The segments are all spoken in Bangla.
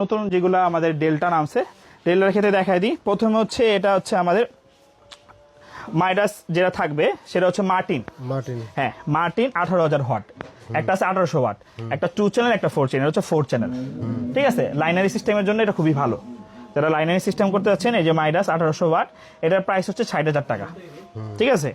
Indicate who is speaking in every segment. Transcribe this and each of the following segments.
Speaker 1: নতুন যেগুলো আমাদের ডেল্টা নামছে, ডেল্টার ক্ষেত্রে দেখাই দিই। প্রথমে হচ্ছে এটা হচ্ছে আমাদের মাইডাস যেটা থাকবে সেটা হচ্ছে মার্টিন। হ্যাঁ, মার্টিন 18,000 ওয়াট, একটা আছে 1800 ওয়াট, একটা 2 চ্যানেল, একটা 4 চ্যানেল, হচ্ছে 4 চ্যানেল। ঠিক আছে, লাইনারি সিস্টেমের জন্য এটা খুবই ভালো। যারা লাইনারি সিস্টেম করতে যাচ্ছেন, এই যে মাইডাস 1800 ওয়াট, এটার প্রাইস হচ্ছে 60,000 টাকা। ঠিক আছে,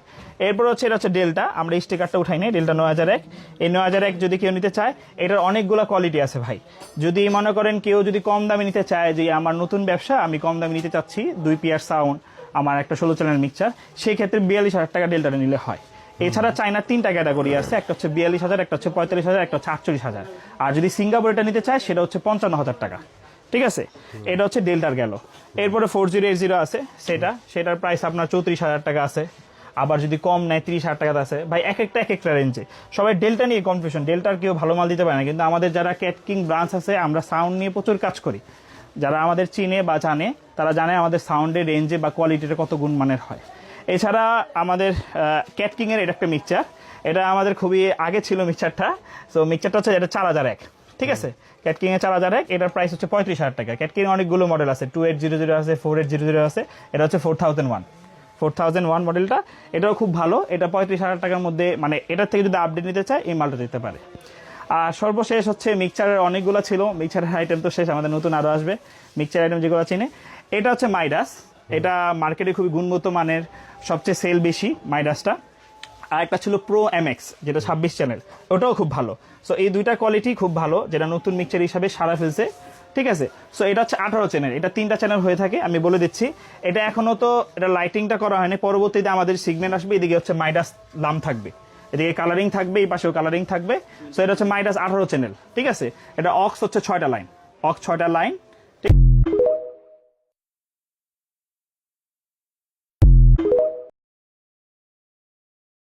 Speaker 1: এরপর হচ্ছে এটা হচ্ছে ডেল্টা, আমরা স্টিকারটা উঠাই নাই, ডেল্টা 9001। এই 9001 যদি কেউ নিতে চায়, এটার অনেকগুলো কোয়ালিটি আছে ভাই। যদি মনে করেন কেউ যদি কম দামে নিতে চায়, যে আমার নতুন ব্যবসা, আমি কম দামে নিতে চাচ্ছি, 2 পিয়ার সাউন্ড, আমার একটা 16 চ্যানেল মিক্সচার, সেই ক্ষেত্রে 42,000 টাকা ডেল্টাটা নিলে হয়। এছাড়া চায়নার 3টা ক্যাটাগরি আছে, একটা হচ্ছে 42,000, একটা হচ্ছে 45,000, একটা হচ্ছে 48,000। আর যদি সিঙ্গাপুর এটা নিতে চায়, সেটা হচ্ছে 55,000 টাকা। ঠিক আছে, এটা হচ্ছে ডেল্টার গেল। এরপরে 4080 আছে, সেটার প্রাইস আপনার 34,000 টাকা আছে। আবার যদি কম নেয় 30,000 টাকা আছে। ভাই এক একটা রেঞ্জে। সবাই ডেল্টা নিয়ে কনফিউশন, ডেল্টার কেউ ভালো মাল দিতে পারে না, কিন্তু আমাদের যারা ক্যাট কিং ব্রাঞ্চ আছে, আমরা সাউন্ড নিয়ে প্রচুর কাজ করি। যারা আমাদের চিনে বা জানে, তারা জানে আমাদের সাউন্ডের রেঞ্জে বা কোয়ালিটিটা কত গুণমানের হয়। এছাড়া আমাদের ক্যাট কিং এর এটা একটা মিক্সচার, এটা আমাদের খুবই আগে ছিল মিক্সচারটা। সো মিক্সচারটা হচ্ছে এটা 4001। ঠিক আছে, ক্যাট কিং এর 4001, এটার প্রাইস হচ্ছে 35,000 টাকা। ক্যাট কিং অনেকগুলো মডেল আছে, 2800 আছে, 4800 আছে, এটা হচ্ছে 4001 মডেলটা। এটাও খুব ভালো, এটা 35,000 টাকার মধ্যে, মানে এটার থেকে যদি আপডেট নিতে চায়, এই মালটা দিতে পারে। আর সর্বশেষ হচ্ছে মিক্সচারের অনেকগুলো ছিল, মিক্সচারের আইটেম তো শেষ, আমাদের নতুন আরও আসবে মিক্সচার আইটেম যেগুলো চিনে। এটা হচ্ছে মাইডাস, এটা মার্কেটে খুবই গুণগত মানের, সবচেয়ে সেল বেশি মাইডাসটা। আর একটা ছিল প্রো এমএক্স, যেটা 26 চ্যানেল, ওটাও খুব ভালো। সো এই দুইটা কোয়ালিটি খুব ভালো, যেটা নতুন মিক্সচার হিসাবে সারা ফেলছে। ঠিক আছে, সো এটা হচ্ছে 18 চ্যানেল, এটা 3টা চ্যানেল হয়ে থাকে, আমি বলে দিচ্ছি। এটা এখনো তো এটা লাইটিংটা করা হয়নি, পরবর্তীতে আমাদের সিগমেন্ট আসবে, এদিকে হচ্ছে মাইডাস লাম থাকবে, এদিকে কালারিং থাকবে, এই পাশেও কালারিং থাকবে। সো এটা হচ্ছে মাইডাস 18 চ্যানেল। ঠিক আছে, এটা অক্স হচ্ছে 6টা লাইন,